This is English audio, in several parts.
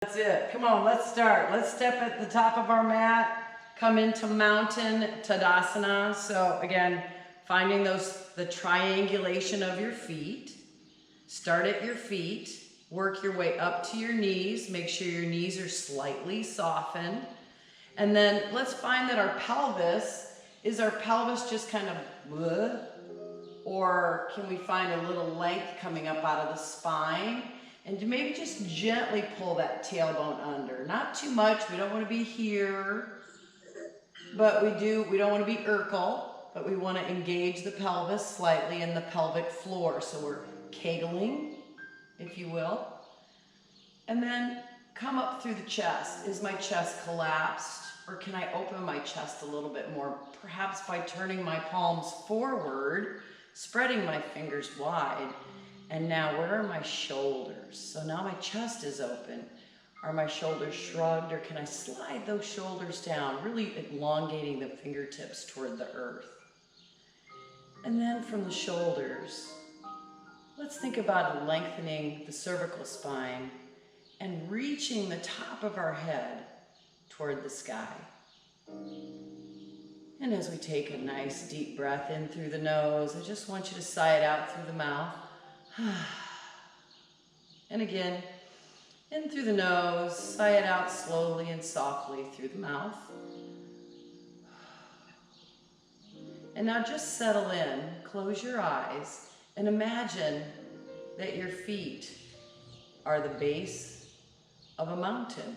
That's it. Come on, let's start. Let's step at the top of our mat, come into Mountain Tadasana. So again, finding the triangulation of your feet. Start at your feet, work your way up to your knees. Make sure your knees are slightly softened. And then let's find that our pelvis, is our pelvis just kind of bleh? Or can we find a little length coming up out of the spine? And to maybe just gently pull that tailbone under. Not too much, we don't want to be here, but we don't want to be Urkel, but we want to engage the pelvis slightly in the pelvic floor. So we're kegling, if you will. And then come up through the chest. Is my chest collapsed? Or can I open my chest a little bit more? Perhaps by turning my palms forward, spreading my fingers wide. And now, where are my shoulders? So now my chest is open. Are my shoulders shrugged, or can I slide those shoulders down, really elongating the fingertips toward the earth? And then from the shoulders, let's think about lengthening the cervical spine and reaching the top of our head toward the sky. And as we take a nice deep breath in through the nose, I just want you to sigh it out through the mouth. And again, in through the nose, sigh it out slowly and softly through the mouth. And now just settle in, close your eyes, and imagine that your feet are the base of a mountain,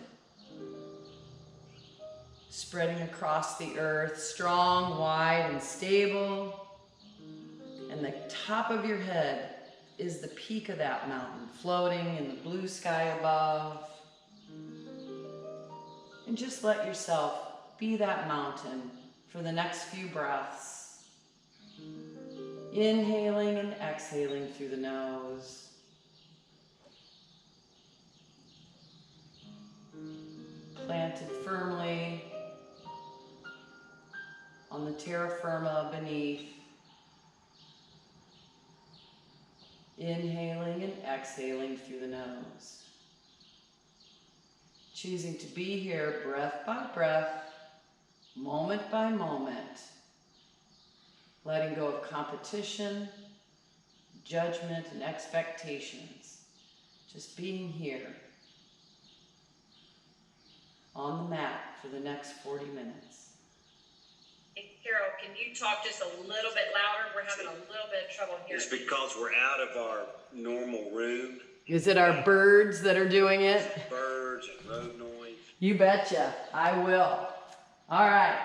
spreading across the earth, strong, wide, and stable. And the top of your head is the peak of that mountain, floating in the blue sky above. And just let yourself be that mountain for the next few breaths. Inhaling and exhaling through the nose. Planted firmly on the terra firma beneath. Inhaling and exhaling through the nose. Choosing to be here breath by breath, moment by moment. Letting go of competition, judgment, and expectations. Just being here on the mat for the next 40 minutes. Hey, Carol, can you talk just a little bit louder? We're having a little bit of trouble hearing. It's because we're out of our normal room. Is it our birds that are doing it? Birds and road noise. You betcha, I will. All right,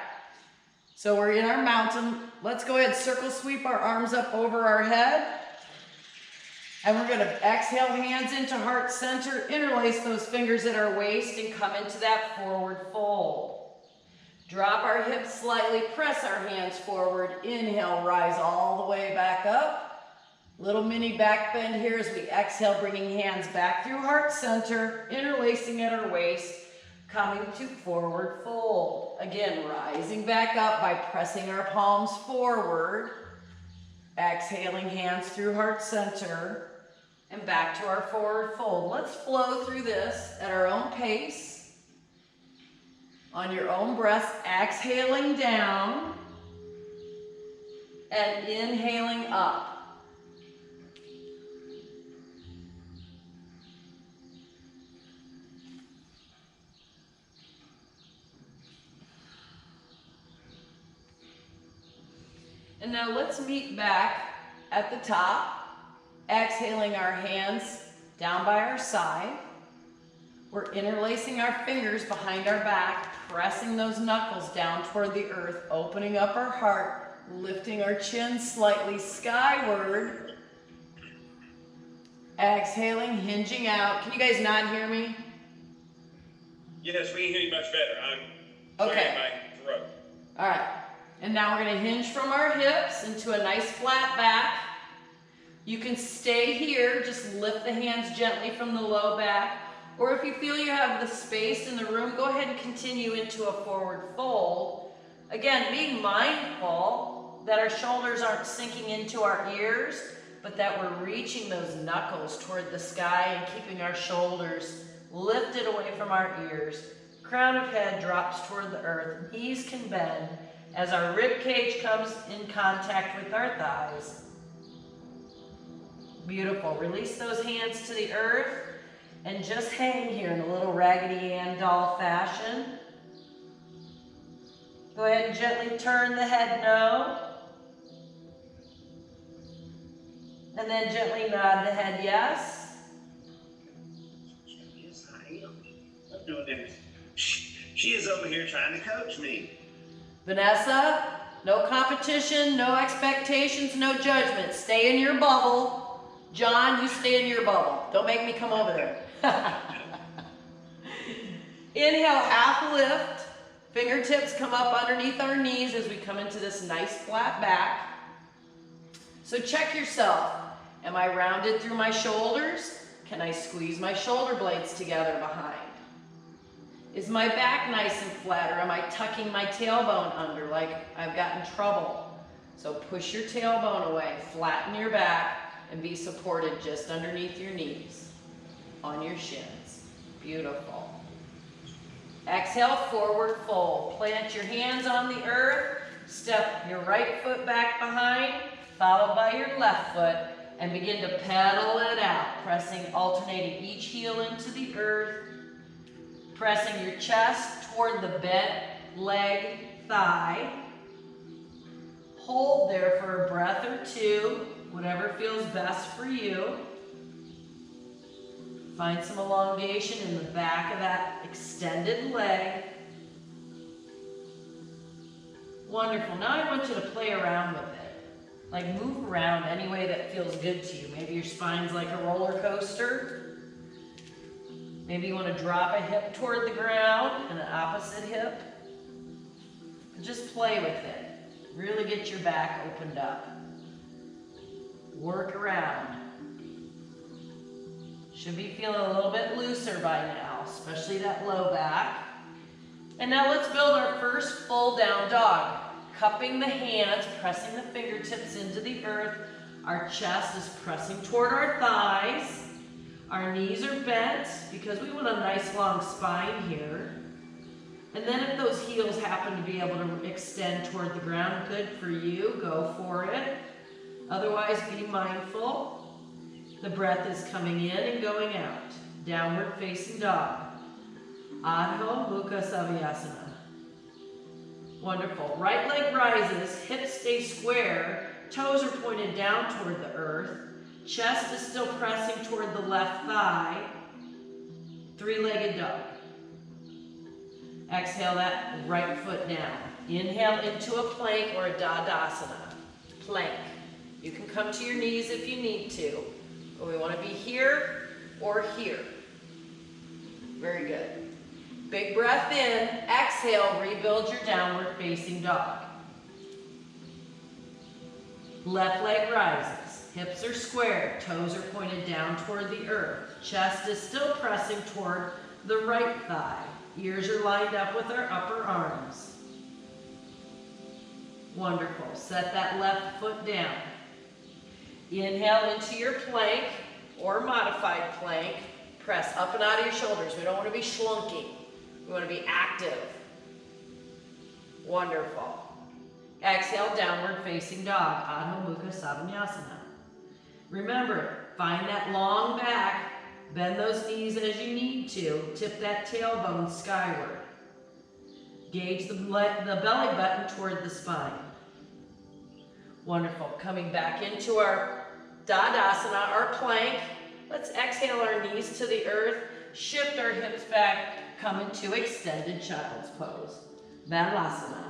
so we're in our mountain. Let's go ahead and circle sweep our arms up over our head. And we're gonna exhale, hands into heart center, interlace those fingers at our waist and come into that forward fold. Drop our hips slightly, press our hands forward. Inhale, rise all the way back up. Little mini back bend here as we exhale, bringing hands back through heart center, interlacing at our waist, coming to forward fold. Again, rising back up by pressing our palms forward. Exhaling, hands through heart center, and back to our forward fold. Let's flow through this at our own pace. On your own breath, exhaling down and inhaling up. And now let's meet back at the top, exhaling our hands down by our side. We're interlacing our fingers behind our back, pressing those knuckles down toward the earth, opening up our heart, lifting our chin slightly skyward. Exhaling, hinging out. Can you guys not hear me? Yes, we can hear you much better. I'm Okay. clearing my throat. All right. And now we're going to hinge from our hips into a nice flat back. You can stay here, just lift the hands gently from the low back. Or if you feel you have the space in the room, go ahead and continue into a forward fold. Again, being mindful that our shoulders aren't sinking into our ears, but that we're reaching those knuckles toward the sky and keeping our shoulders lifted away from our ears. Crown of head drops toward the earth. Knees can bend as our rib cage comes in contact with our thighs. Beautiful. Release those hands to the earth and just hang here in a little Raggedy Ann doll fashion. Go ahead and gently turn the head no. And then gently nod the head yes. Yes, I am. I'm doing this. She is over here trying to coach me. Vanessa, no competition, no expectations, no judgment. Stay in your bubble. John, you stay in your bubble. Don't make me come over there. Inhale, half lift. Fingertips come up underneath our knees as we come into this nice flat back. So check yourself. Am I rounded through my shoulders? Can I squeeze my shoulder blades together behind? Is my back nice and flat, or am I tucking my tailbone under like I've gotten trouble? So push your tailbone away, flatten your back, and be supported just underneath your knees, on your shins. Beautiful. Exhale, forward fold. Plant your hands on the earth, step your right foot back behind, followed by your left foot, and begin to pedal it out, alternating each heel into the earth, pressing your chest toward the bent leg, thigh. Hold there for a breath or two, whatever feels best for you. Find some elongation in the back of that extended leg. Wonderful. Now I want you to play around with it. Like move around any way that feels good to you. Maybe your spine's like a roller coaster. Maybe you want to drop a hip toward the ground and an opposite hip. Just play with it. Really get your back opened up. Work around. Should be feeling a little bit looser by now, especially that low back. And now let's build our first full down dog. Cupping the hands, pressing the fingertips into the earth. Our chest is pressing toward our thighs. Our knees are bent because we want a nice long spine here. And then if those heels happen to be able to extend toward the ground, good for you, go for it. Otherwise, be mindful. The breath is coming in and going out. Downward facing dog. Adho Mukha Saviyasana. Wonderful. Right leg rises, hips stay square, toes are pointed down toward the earth. Chest is still pressing toward the left thigh. Three-legged dog. Exhale that right foot down. Inhale into a plank or a Dadasana. Plank. You can come to your knees if you need to, but we want to be here or here. Very good. Big breath in. Exhale, rebuild your downward facing dog. Left leg rises. Hips are squared. Toes are pointed down toward the earth. Chest is still pressing toward the right thigh. Ears are lined up with our upper arms. Wonderful. Set that left foot down. Inhale into your plank or modified plank. Press up and out of your shoulders. We don't want to be schlunking. We want to be active. Wonderful. Exhale, downward facing dog. Adho Mukha Saviyasana. Remember, find that long back. Bend those knees as you need to. Tip that tailbone skyward. Gauge the belly button toward the spine. Wonderful. Coming back into our Dadasana, our plank. Let's exhale our knees to the earth. Shift our hips back. Come into extended child's pose. Balasana.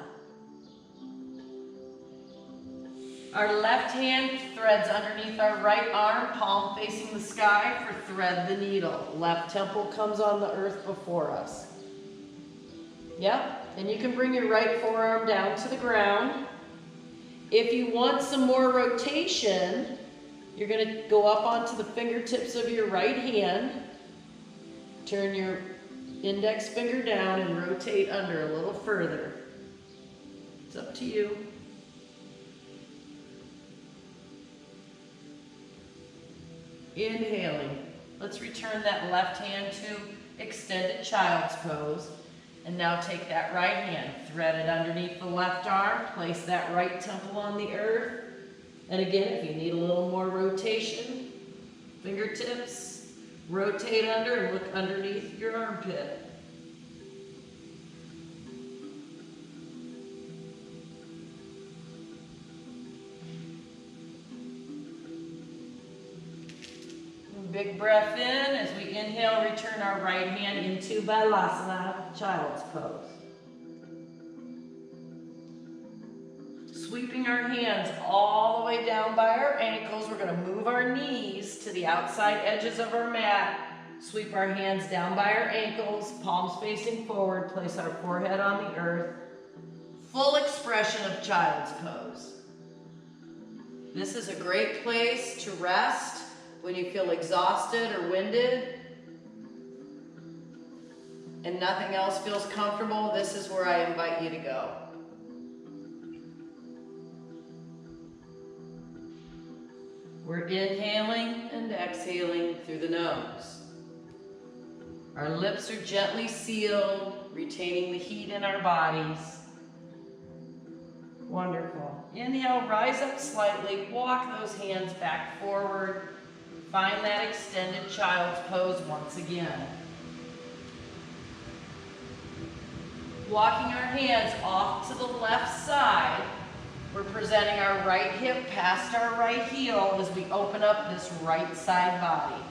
Our left hand threads underneath our right arm, palm facing the sky for thread the needle. Left temple comes on the earth before us. Yep, and you can bring your right forearm down to the ground. If you want some more rotation, you're going to go up onto the fingertips of your right hand. Turn your index finger down and rotate under a little further. It's up to you. Inhaling. Let's return that left hand to extended child's pose. And now take that right hand, thread it underneath the left arm, place that right temple on the earth. And again, if you need a little more rotation, fingertips, rotate under and look underneath your armpit. Big breath in. As we inhale, return our right hand into Balasana, child's pose. Sweeping our hands all the way down by our ankles, we're going to move our knees to the outside edges of our mat. Sweep our hands down by our ankles, palms facing forward, place our forehead on the earth. Full expression of child's pose. This is a great place to rest when you feel exhausted or winded and nothing else feels comfortable. This is where I invite you to go. We're inhaling and exhaling through the nose. Our lips are gently sealed, retaining the heat in our bodies. Wonderful. Inhale, rise up slightly, walk those hands back forward. Find that extended child's pose once again. Walking our hands off to the left side, we're presenting our right hip past our right heel as we open up this right side body.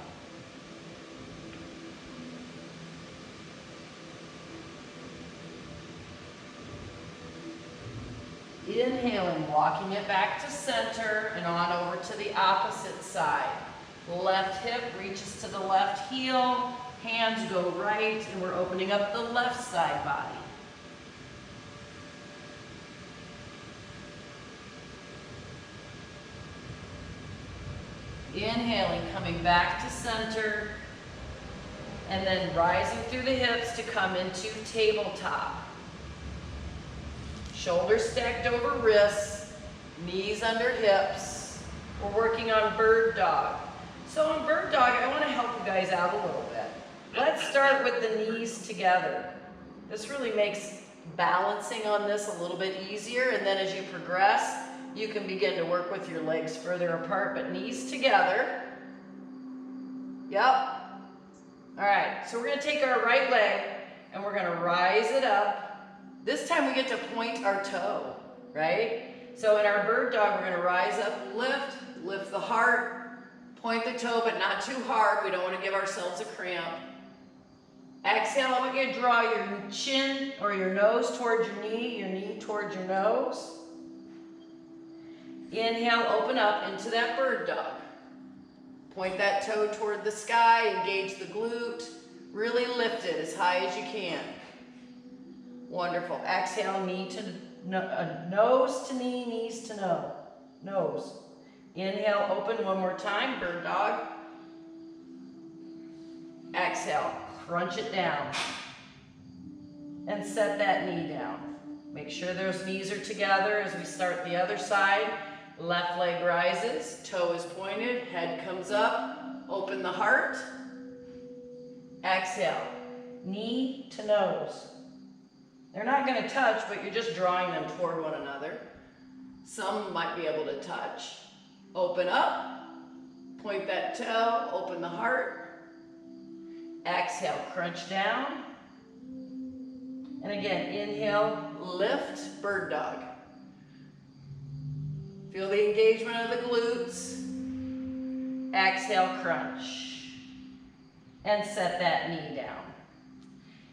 Inhaling, walking it back to center and on over to the opposite side. Left hip reaches to the left heel, hands go right, and we're opening up the left side body. Inhaling, coming back to center, and then rising through the hips to come into tabletop. Shoulders stacked over wrists, knees under hips. We're working on bird dog. So in bird dog, I want to help you guys out a little bit. Let's start with the knees together. This really makes balancing on this a little bit easier, and then as you progress, you can begin to work with your legs further apart, but knees together. Yep. All right, so we're going to take our right leg and we're going to rise it up. This time we get to point our toe, right? So in our bird dog, we're going to rise up, lift the heart, point the toe, but not too hard. We don't want to give ourselves a cramp. Exhale, I want you to draw your chin or your nose towards your knee towards your nose. Inhale, open up into that bird dog. Point that toe toward the sky, engage the glute, really lift it as high as you can. Wonderful. Exhale, nose to knee, knees to nose. Inhale, open one more time, bird dog. Exhale, crunch it down. And set that knee down. Make sure those knees are together as we start the other side. Left leg rises, toe is pointed, head comes up, open the heart. Exhale, knee to nose. They're not going to touch, but you're just drawing them toward one another. Some might be able to touch. Open up, point that toe, open the heart. Exhale, crunch down. And again, inhale, lift, bird dog. Feel the engagement of the glutes. Exhale, crunch. And set that knee down.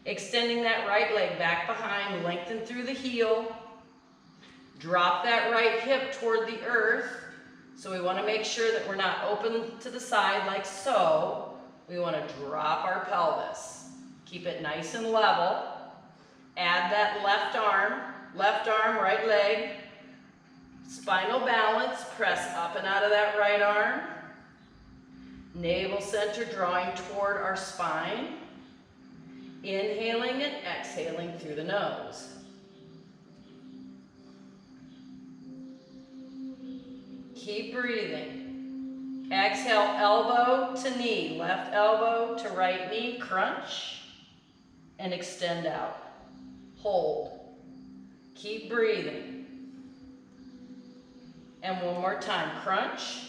Extending that right leg back behind, lengthen through the heel. Drop that right hip toward the earth. So we want to make sure that we're not open to the side like so. We want to drop our pelvis. Keep it nice and level. Add that left arm, right leg. Spinal balance, press up and out of that right arm. Navel center drawing toward our spine. Inhaling and exhaling through the nose. Keep breathing. Exhale, elbow to knee, left elbow to right knee, crunch. and extend out. Hold. Keep breathing. And one more time, crunch.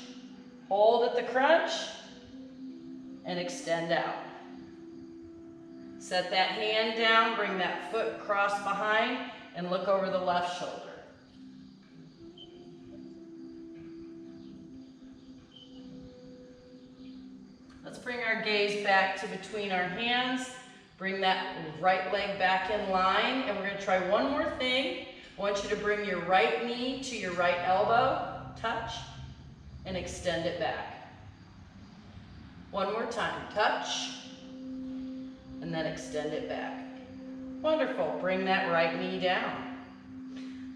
Hold at the crunch and extend out. Set that hand down, bring that foot cross behind and look over the left shoulder. Let's bring our gaze back to between our hands. Bring that right leg back in line, and we're going to try one more thing. I want you to bring your right knee to your right elbow, touch, and extend it back. One more time, touch, and then extend it back. Wonderful, bring that right knee down.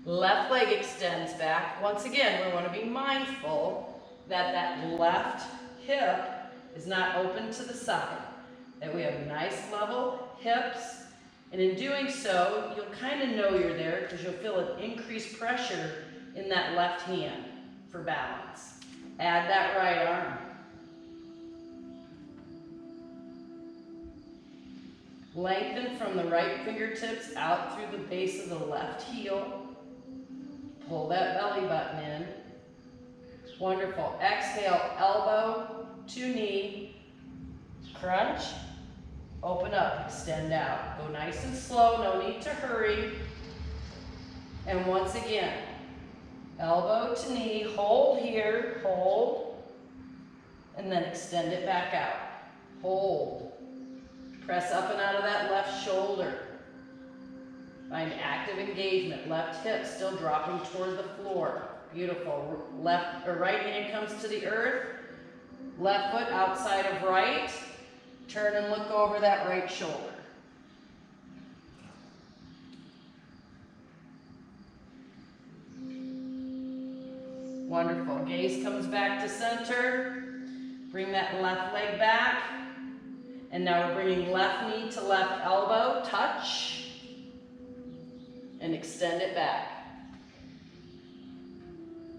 Left leg extends back. Once again, we want to be mindful that that left hip is not open to the side, that we have nice level hips, and in doing so, you'll kind of know you're there because you'll feel an increased pressure in that left hand for balance. Add that right arm. Lengthen from the right fingertips out through the base of the left heel. Pull that belly button in. Wonderful. Exhale, elbow to knee. Crunch. Open up, extend out. Go nice and slow, no need to hurry. And once again, elbow to knee, hold here, hold, and then extend it back out. Hold. Press up and out of that left shoulder. Find active engagement. Left hip still dropping toward the floor. Beautiful. Left or right hand comes to the earth. Left foot outside of right. Turn and look over that right shoulder. Wonderful. Gaze comes back to center. Bring that left leg back. And now we're bringing left knee to left elbow. Touch. And extend it back.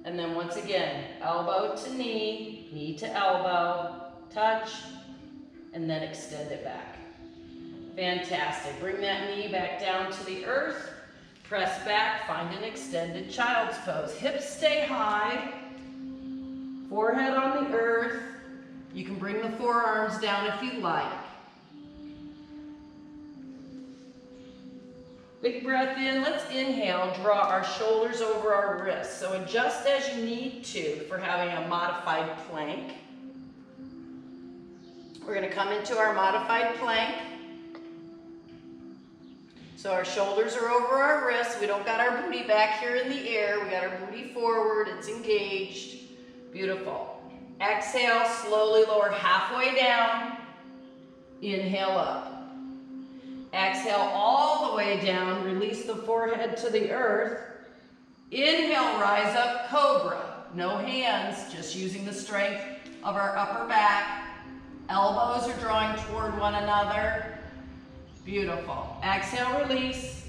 And then once again, elbow to knee, knee to elbow, touch, and then extend it back. Fantastic. Bring that knee back down to the earth. Press back, find an extended child's pose. Hips stay high. Forehead on the earth. You can bring the forearms down if you like. Big breath in. Let's inhale. Draw our shoulders over our wrists. So adjust as you need to for having a modified plank. We're going to come into our modified plank. So our shoulders are over our wrists. We don't got our booty back here in the air. We got our booty forward. It's engaged. Beautiful. Exhale, slowly lower halfway down. Inhale up. Exhale all the way down. Release the forehead to the earth. Inhale, rise up, cobra. No hands, just using the strength of our upper back. Elbows are drawing toward one another. Beautiful. Exhale, release.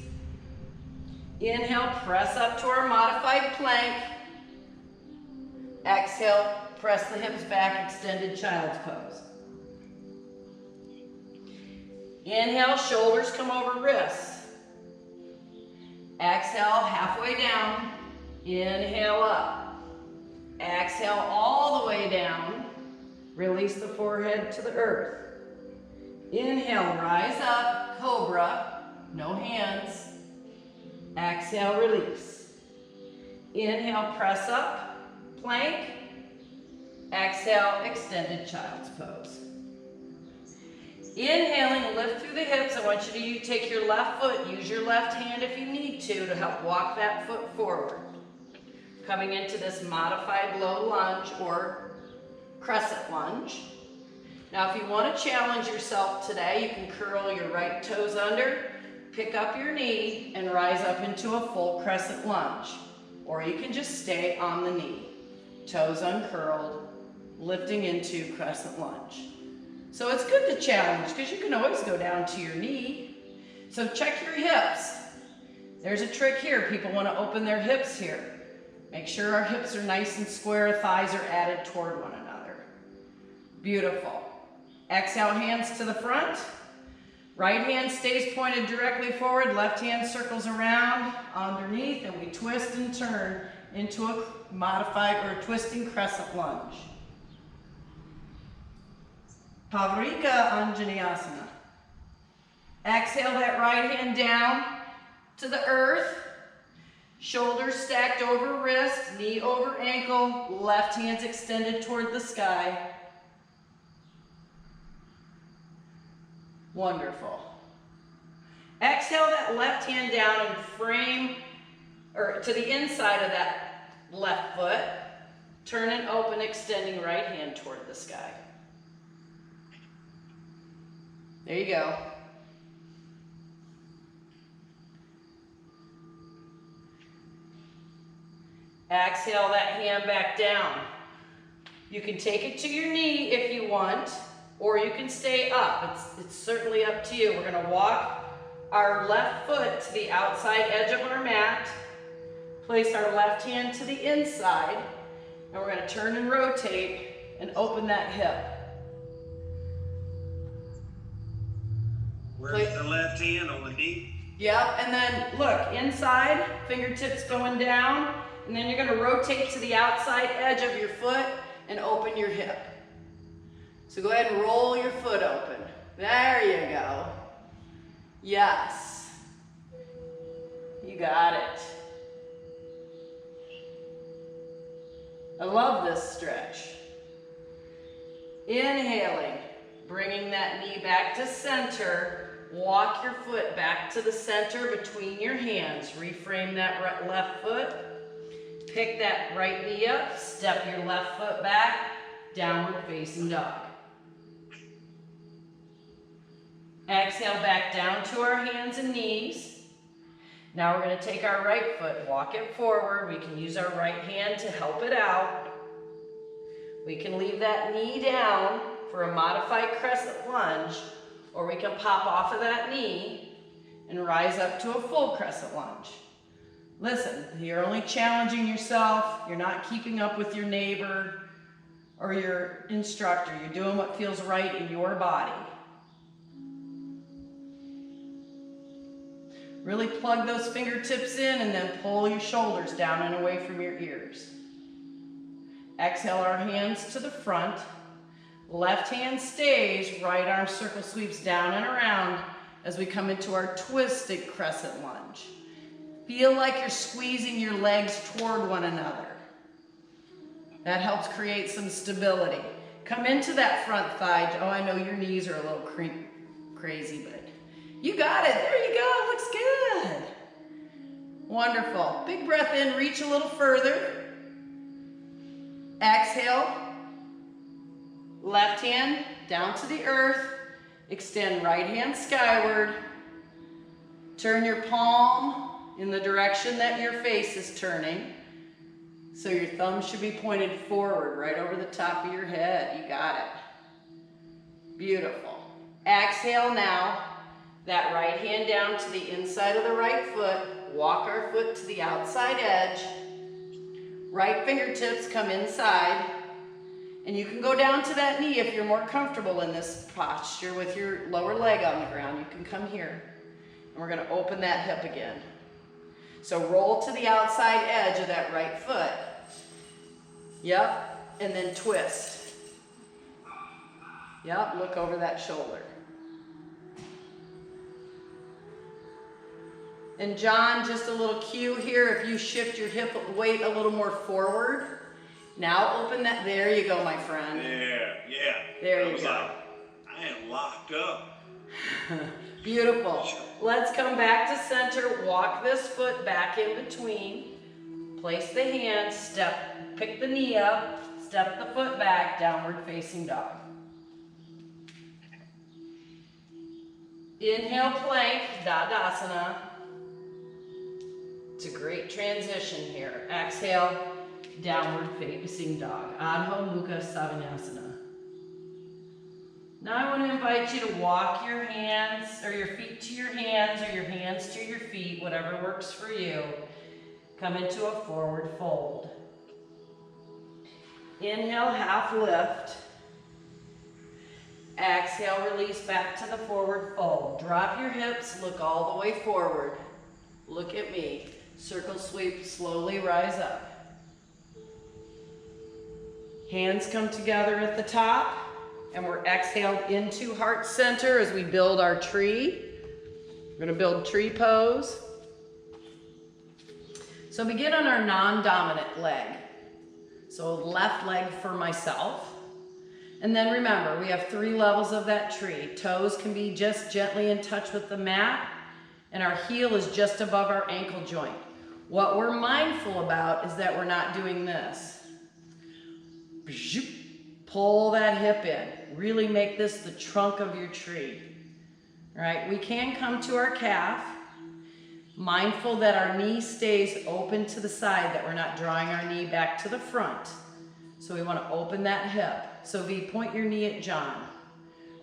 Inhale, press up to our modified plank. Exhale, press the hips back, extended child's pose. Inhale, shoulders come over wrists. Exhale, halfway down. Inhale up. Exhale all the way down. Release the forehead to the earth. Inhale, rise up, cobra, no hands. Exhale, release. Inhale, press up, plank. Exhale, extended child's pose. Inhaling, lift through the hips. I want you to take your left foot, use your left hand if you need to help walk that foot forward. Coming into this modified low lunge or crescent lunge. Now if you want to challenge yourself today, you can curl your right toes under, pick up your knee, and rise up into a full crescent lunge. Or you can just stay on the knee, toes uncurled, lifting into crescent lunge. So it's good to challenge because you can always go down to your knee. So check your hips. There's a trick here. People want to open their hips here. Make sure our hips are nice and square, thighs are added toward one another. Beautiful. Exhale, hands to the front. Right hand stays pointed directly forward, left hand circles around underneath, and we twist and turn into a modified or a twisting crescent lunge. Pavrika Anjaneyasana. Exhale that right hand down to the earth. Shoulders stacked over wrist, knee over ankle, left hand's extended toward the sky. Wonderful. Exhale that left hand down and frame, or to the inside of that left foot. Turn and open, extending right hand toward the sky. There you go. Exhale that hand back down. You can take it to your knee if you want, or you can stay up. It's certainly up to you. We're going to walk our left foot to the outside edge of our mat, place our left hand to the inside, and we're going to turn and rotate and open that hip. Where's the left hand on the knee? Yep, and then look, inside, fingertips going down, and then you're going to rotate to the outside edge of your foot and open your hip. So go ahead and roll your foot open. There you go. Yes. You got it. I love this stretch. Inhaling, bringing that knee back to center. Walk your foot back to the center between your hands. Reframe that left foot. Pick that right knee up. Step your left foot back. Downward facing dog. Exhale back down to our hands and knees. Now we're going to take our right foot, walk it forward. We can use our right hand to help it out. We can leave that knee down for a modified crescent lunge, or we can pop off of that knee and rise up to a full crescent lunge. Listen, you're only challenging yourself. You're not keeping up with your neighbor or your instructor. You're doing what feels right in your body. Really plug those fingertips in and then pull your shoulders down and away from your ears. Exhale our hands to the front. Left hand stays, right arm circle sweeps down and around as we come into our twisted crescent lunge. Feel like you're squeezing your legs toward one another. That helps create some stability. Come into that front thigh. Oh, I know your knees are a little crazy, but you got it. There you go. Looks good. Wonderful. Big breath in. Reach a little further. Exhale. Left hand down to the earth. Extend right hand skyward. Turn your palm in the direction that your face is turning. So your thumb should be pointed forward, right over the top of your head. You got it. Beautiful. Exhale now. That right hand down to the inside of the right foot. Walk our foot to the outside edge. Right fingertips come inside. And you can go down to that knee if you're more comfortable in this posture with your lower leg on the ground. You can come here. And we're going to open that hip again. So roll to the outside edge of that right foot. Yep. And then twist. Yep. Look over that shoulder. And John, just a little cue here. If you shift your hip weight a little more forward. Now open that. There you go, my friend. Yeah. There you go. Like, I am locked up. Beautiful. Let's come back to center. Walk this foot back in between. Place the hand. Step. Pick the knee up. Step the foot back. Downward facing dog. Inhale, plank, Dadasana. It's a great transition here. Exhale, downward facing dog. Adho Mukha Savanyasana. Now I want to invite you to walk your hands, or your feet to your hands, or your hands to your feet, whatever works for you. Come into a forward fold. Inhale, half lift. Exhale, release back to the forward fold. Drop your hips, look all the way forward. Look at me. Circle sweep, slowly rise up. Hands come together at the top, and we're exhaled into heart center as we build our tree. We're gonna build tree pose. So begin on our non-dominant leg. So left leg for myself. And then remember, we have 3 levels of that tree. Toes can be just gently in touch with the mat, and our heel is just above our ankle joint. What we're mindful about is that we're not doing this. Pull that hip in. Really make this the trunk of your tree. All right, we can come to our calf, mindful that our knee stays open to the side, that we're not drawing our knee back to the front. So we want to open that hip. So V, point your knee at John.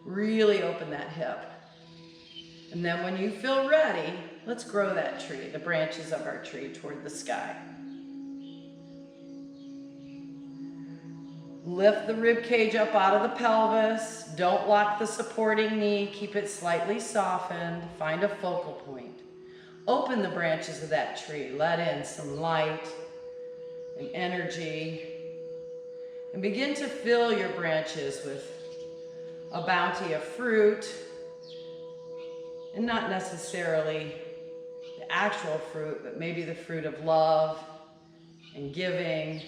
Really open that hip. And then when you feel ready, let's grow that tree, the branches of our tree toward the sky. Lift the rib cage up out of the pelvis. Don't lock the supporting knee. Keep it slightly softened. Find a focal point. Open the branches of that tree. Let in some light and energy. And begin to fill your branches with a bounty of fruit, and not necessarily the actual fruit, but maybe the fruit of love and giving.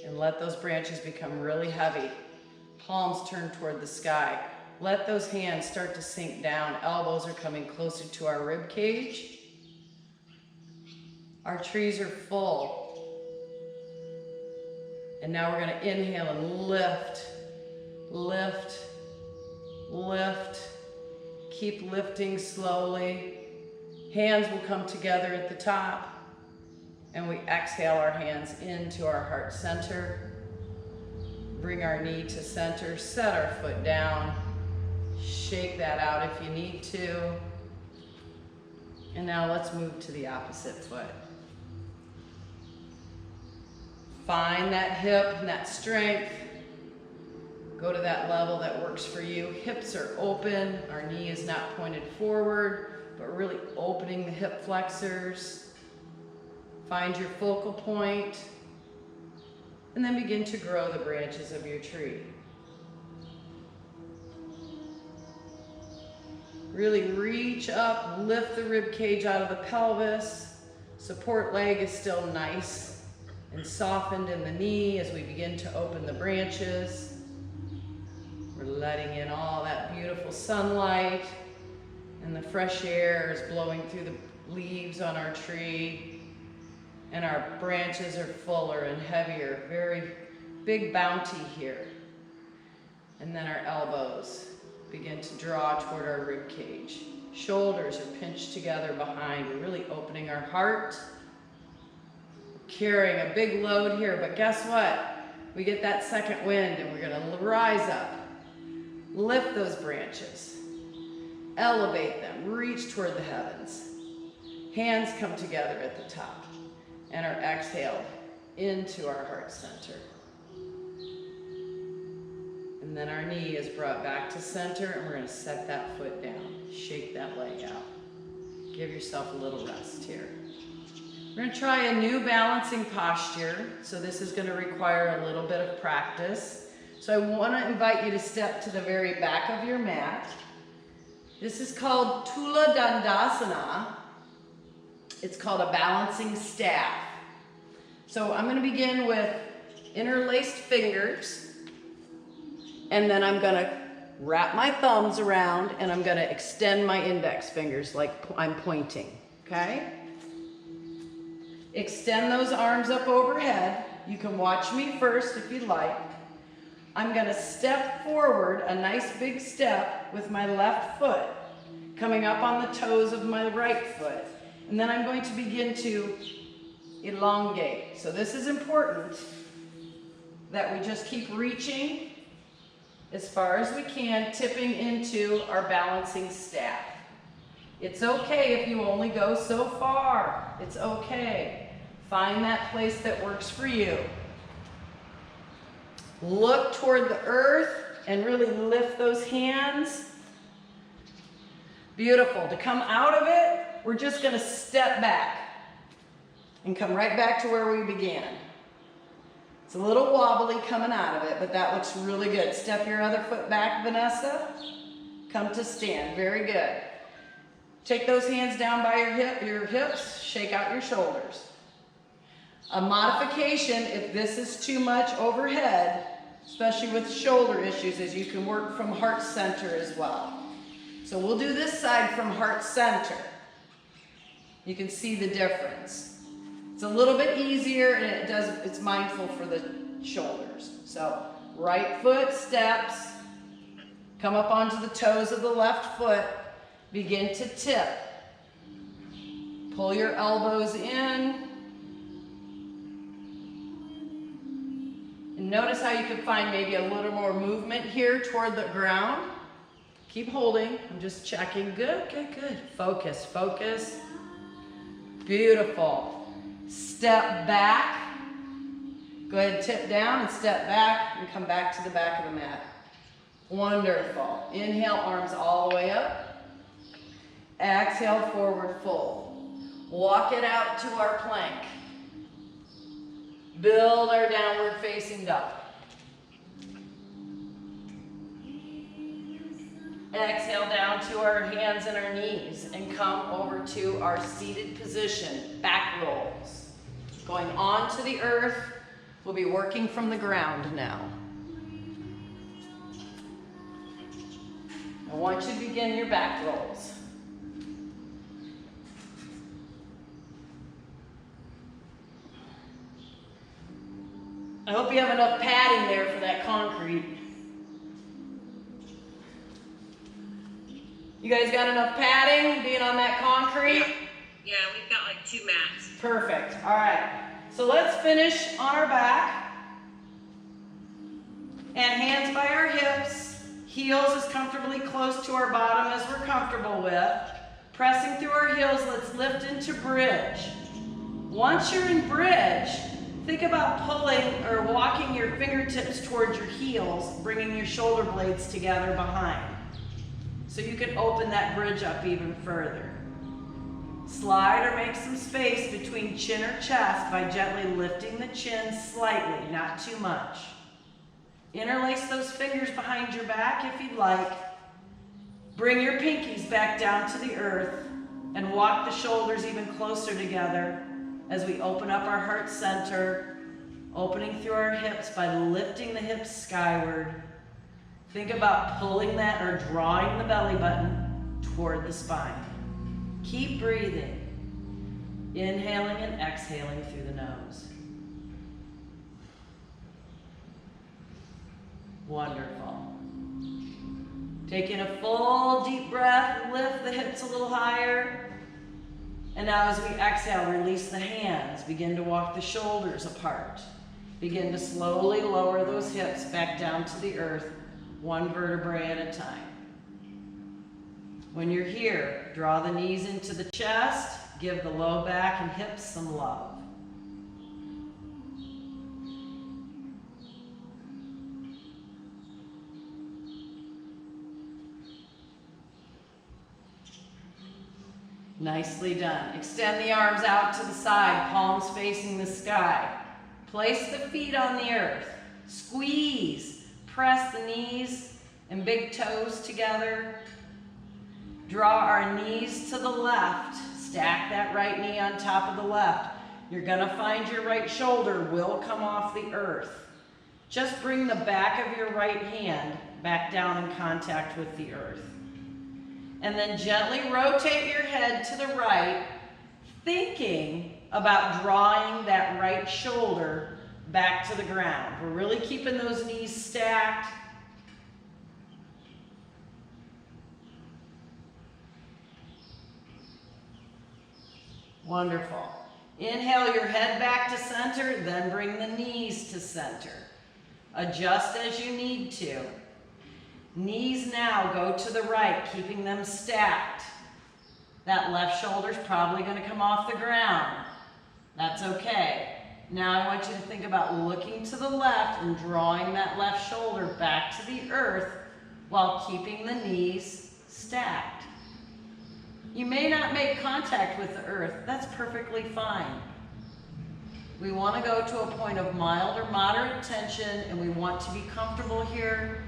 And let those branches become really heavy. Palms turn toward the sky. Let those hands start to sink down. Elbows are coming closer to our rib cage. Our trees are full. And now we're going to inhale and lift, lift, lift. Keep lifting slowly. Hands will come together at the top. And we exhale our hands into our heart center. Bring our knee to center. Set our foot down. Shake that out if you need to. And now let's move to the opposite foot. Find that hip and that strength. Go to that level that works for you. Hips are open. Our knee is not pointed forward, but really opening the hip flexors. Find your focal point, and then begin to grow the branches of your tree. Really reach up, lift the rib cage out of the pelvis. Support leg is still nice and softened in the knee as we begin to open the branches. We're letting in all that beautiful sunlight, and the fresh air is blowing through the leaves on our tree. And our branches are fuller and heavier. Very big bounty here. And then our elbows begin to draw toward our rib cage. Shoulders are pinched together behind. We're really opening our heart. Carrying a big load here, but guess what? We get that second wind and we're gonna rise up. Lift those branches. Elevate them. Reach toward the heavens. Hands come together at the top. And are exhaled into our heart center. And then our knee is brought back to center, and we're going to set that foot down. Shake that leg out. Give yourself a little rest here. We're going to try a new balancing posture. So this is going to require a little bit of practice. So I want to invite you to step to the very back of your mat. This is called Tula Dandasana. It's called a balancing staff. So I'm going to begin with interlaced fingers, and then I'm going to wrap my thumbs around, and I'm going to extend my index fingers like I'm pointing, okay? Extend those arms up overhead. You can watch me first if you'd like. I'm going to step forward, a nice big step with my left foot, coming up on the toes of my right foot. And then I'm going to begin to elongate. So this is important that we just keep reaching as far as we can, tipping into our balancing staff. It's okay if you only go so far. It's okay. Find that place that works for you. Look toward the earth and really lift those hands. Beautiful. To come out of it, we're just going to step back and come right back to where we began. It's a little wobbly coming out of it, but that looks really good. Step your other foot back, Vanessa. Come to stand. Very good. Take those hands down by your hips. Shake out your shoulders. A modification, if this is too much overhead, especially with shoulder issues, is you can work from heart center as well. So we'll do this side from heart center. You can see the difference. It's a little bit easier and it's mindful for the shoulders. So right foot steps, come up onto the toes of the left foot, begin to tip. Pull your elbows in. And notice how you can find maybe a little more movement here toward the ground. Keep holding. I'm just checking. Good, good, good. Focus, focus. Beautiful. Step back. Go ahead and tip down and step back and come back to the back of the mat. Wonderful. Inhale, arms all the way up. Exhale, forward fold. Walk it out to our plank. Build our downward facing dog. Exhale down to our hands and our knees and come over to our seated position, back rolls. Going onto the earth, we'll be working from the ground now. I want you to begin your back rolls. I hope you have enough padding there for that concrete. You guys got enough padding being on that concrete? Yeah, we've got like 2 mats. Perfect. All right. So let's finish on our back. And hands by our hips. Heels as comfortably close to our bottom as we're comfortable with. Pressing through our heels, let's lift into bridge. Once you're in bridge, think about pulling or walking your fingertips towards your heels, bringing your shoulder blades together behind. So you can open that bridge up even further. Slide or make some space between chin or chest by gently lifting the chin slightly, not too much. Interlace those fingers behind your back if you'd like. Bring your pinkies back down to the earth and walk the shoulders even closer together as we open up our heart center, opening through our hips by lifting the hips skyward. Think about pulling that or drawing the belly button toward the spine. Keep breathing, inhaling and exhaling through the nose. Wonderful. Taking a full deep breath, lift the hips a little higher. And now as we exhale, release the hands. Begin to walk the shoulders apart. Begin to slowly lower those hips back down to the earth, one vertebrae at a time. When you're here, draw the knees into the chest, give the low back and hips some love. Nicely done. Extend the arms out to the side, palms facing the sky. Place the feet on the earth. Squeeze. Press the knees and big toes together. Draw our knees to the left. Stack that right knee on top of the left. You're gonna find your right shoulder will come off the earth. Just bring the back of your right hand back down in contact with the earth. And then gently rotate your head to the right, thinking about drawing that right shoulder back to the ground. We're really keeping those knees stacked. Wonderful. Inhale your head back to center, then bring the knees to center. Adjust as you need to. Knees now go to the right, keeping them stacked. That left shoulder's probably going to come off the ground. That's okay. Now I want you to think about looking to the left and drawing that left shoulder back to the earth while keeping the knees stacked. You may not make contact with the earth. That's perfectly fine. We want to go to a point of mild or moderate tension, and we want to be comfortable here,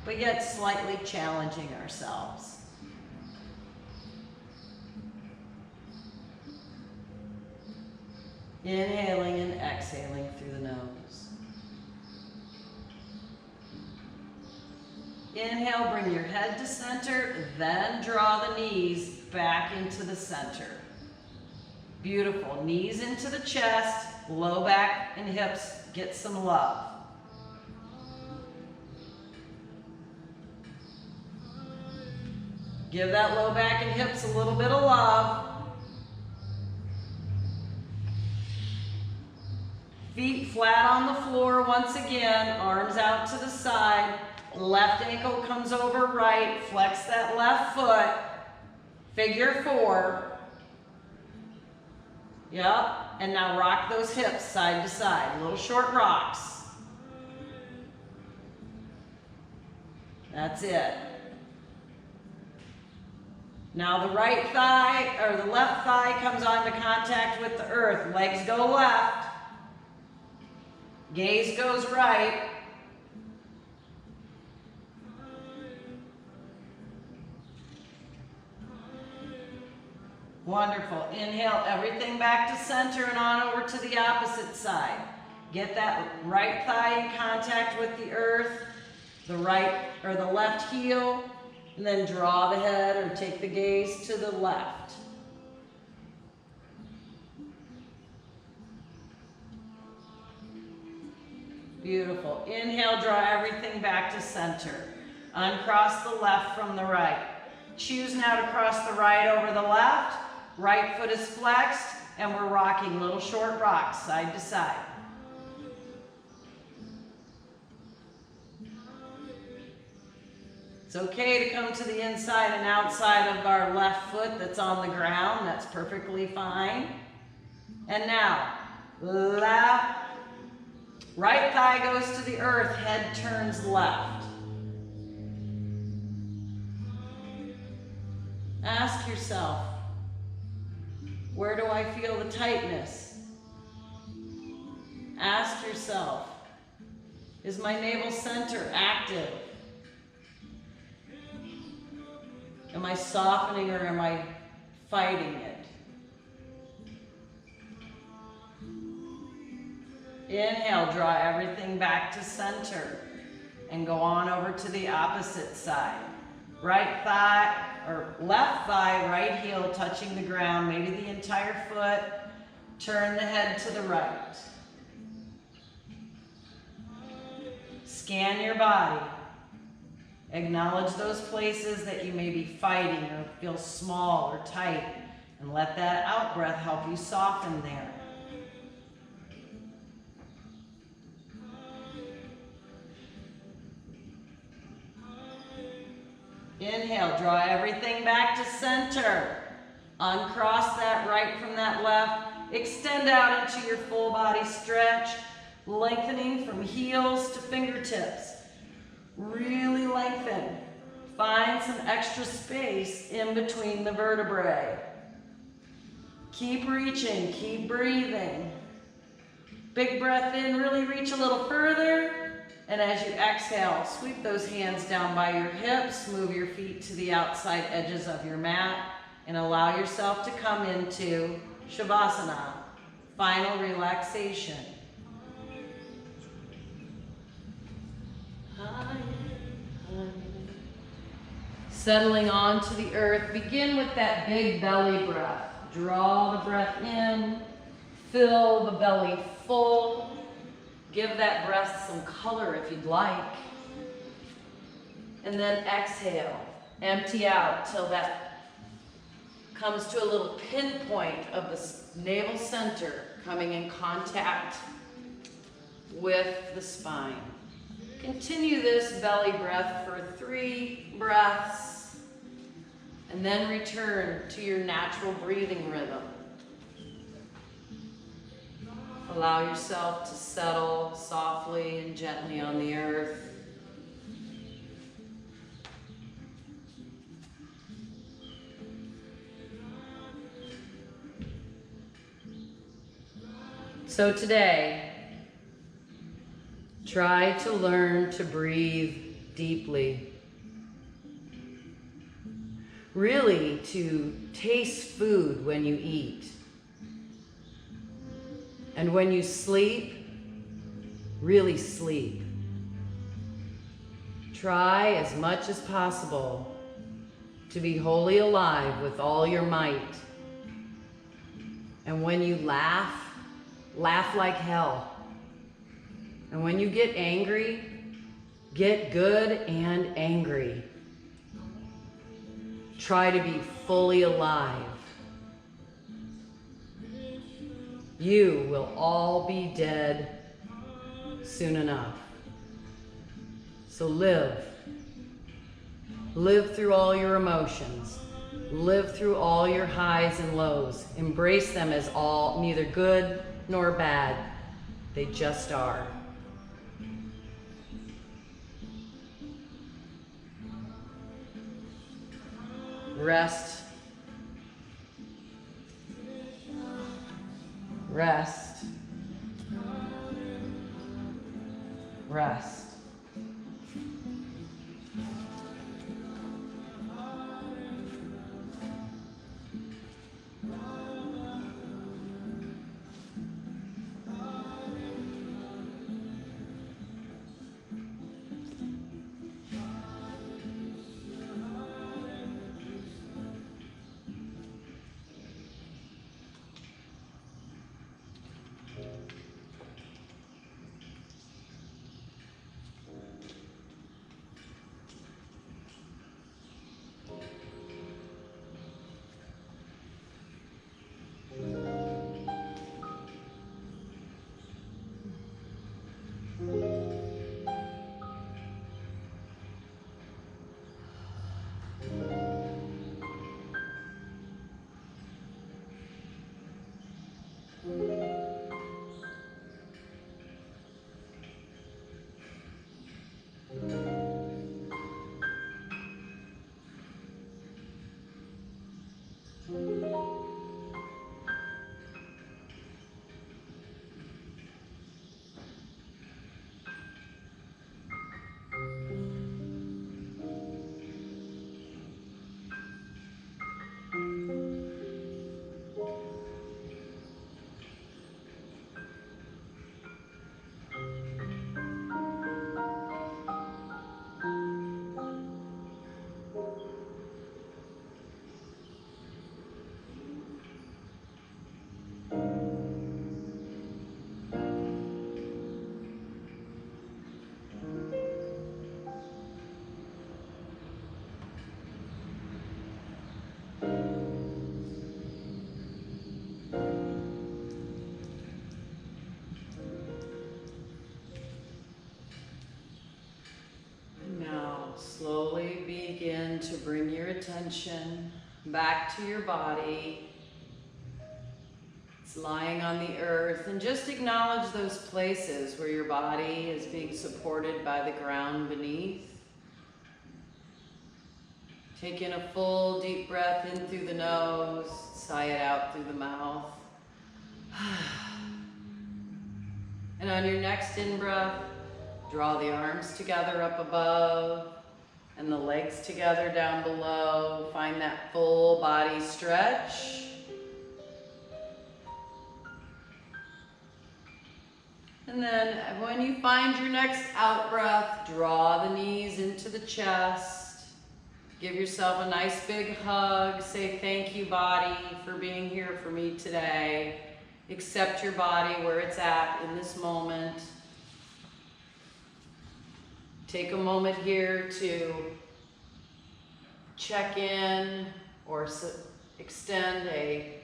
but yet slightly challenging ourselves. Inhaling and exhaling through the nose. Inhale, bring your head to center, then draw the knees back into the center. Beautiful. Knees into the chest, low back and hips get some love. Give that low back and hips a little bit of love. Feet flat on the floor once again, arms out to the side. Left ankle comes over right, flex that left foot. Figure 4. Yep, and now rock those hips side to side, little short rocks. That's it. Now the right thigh, or the left thigh comes onto contact with the earth. Legs go left. Gaze goes right. Wonderful. Inhale everything back to center and on over to the opposite side. Get that right thigh in contact with the earth, the right or the left heel, and then draw the head or take the gaze to the left. Beautiful. Inhale, draw everything back to center. Uncross the left from the right. Choose now to cross the right over the left. Right foot is flexed, and we're rocking little short rocks side to side. It's okay to come to the inside and outside of our left foot that's on the ground. That's perfectly fine. And now, left. Right thigh goes to the earth, head turns left. Ask yourself, where do I feel the tightness? Ask yourself, is my navel center active? Am I softening or am I fighting it? Inhale, draw everything back to center and go on over to the opposite side. Right thigh, or left thigh, right heel touching the ground, maybe the entire foot. Turn the head to the right. Scan your body. Acknowledge those places that you may be fighting or feel small or tight, and let that out breath help you soften there. Inhale, draw everything back to center. Uncross that right from that left. Extend out into your full body stretch, lengthening from heels to fingertips. Really lengthen. Find some extra space in between the vertebrae. Keep reaching, keep breathing. Big breath in, really reach a little further. And as you exhale, sweep those hands down by your hips, move your feet to the outside edges of your mat, and allow yourself to come into Shavasana, final relaxation. Settling onto the earth, begin with that big belly breath. Draw the breath in, fill the belly full. Give that breath some color if you'd like. And then exhale, empty out till that comes to a little pinpoint of the navel center coming in contact with the spine. Continue this belly breath for 3 breaths and then return to your natural breathing rhythm. Allow yourself to settle softly and gently on the earth. So today, try to learn to breathe deeply. Really, to taste food when you eat. And when you sleep, really sleep. Try as much as possible to be wholly alive with all your might. And when you laugh, laugh like hell. And when you get angry, get good and angry. Try to be fully alive. You will all be dead soon enough. So live. Live through all your emotions. Live through all your highs and lows. Embrace them as all, neither good nor bad. They just are. Rest. Rest. Rest. Now, slowly begin to bring your attention back to your body. It's lying on the earth, and just acknowledge those places where your body is being supported by the ground beneath. Take in a full deep breath in through the nose, sigh it out through the mouth. And on your next in-breath, draw the arms together up above and the legs together down below. Find that full body stretch. And then when you find your next out breath, draw the knees into the chest. Give yourself a nice big hug. Say thank you, body, for being here for me today. Accept your body where it's at in this moment. Take a moment here to check in or extend a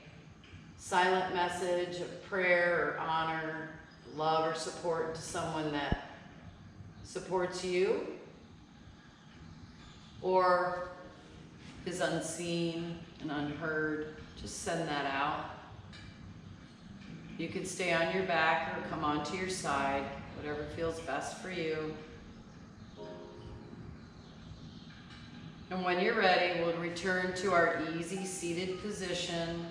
silent message of prayer or honor, love or support to someone that supports you or is unseen and unheard. Just send that out. You can stay on your back or come onto your side, whatever feels best for you. And when you're ready, we'll return to our easy seated position.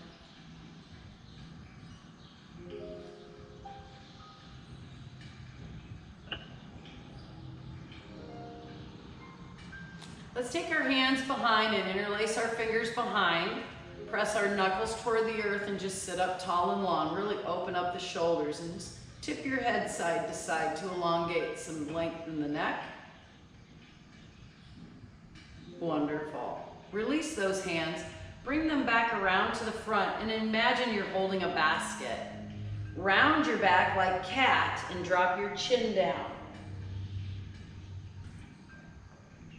Let's take our hands behind and interlace our fingers behind. Press our knuckles toward the earth and just sit up tall and long. Really open up the shoulders and just tip your head side to side to elongate some length in the neck. Wonderful. Release those hands. Bring them back around to the front and imagine you're holding a basket. Round your back like cat and drop your chin down.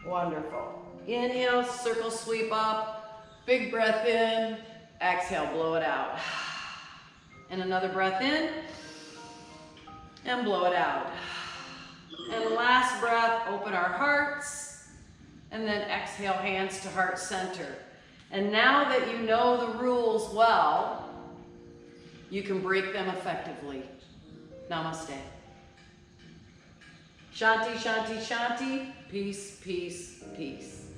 Wonderful. Inhale, circle sweep up. Big breath in. Exhale, blow it out. And another breath in. And blow it out. And last breath, open our hearts. And then exhale, hands to heart center. And now that you know the rules well, you can break them effectively. Namaste. Shanti, shanti, shanti. Peace, peace, peace.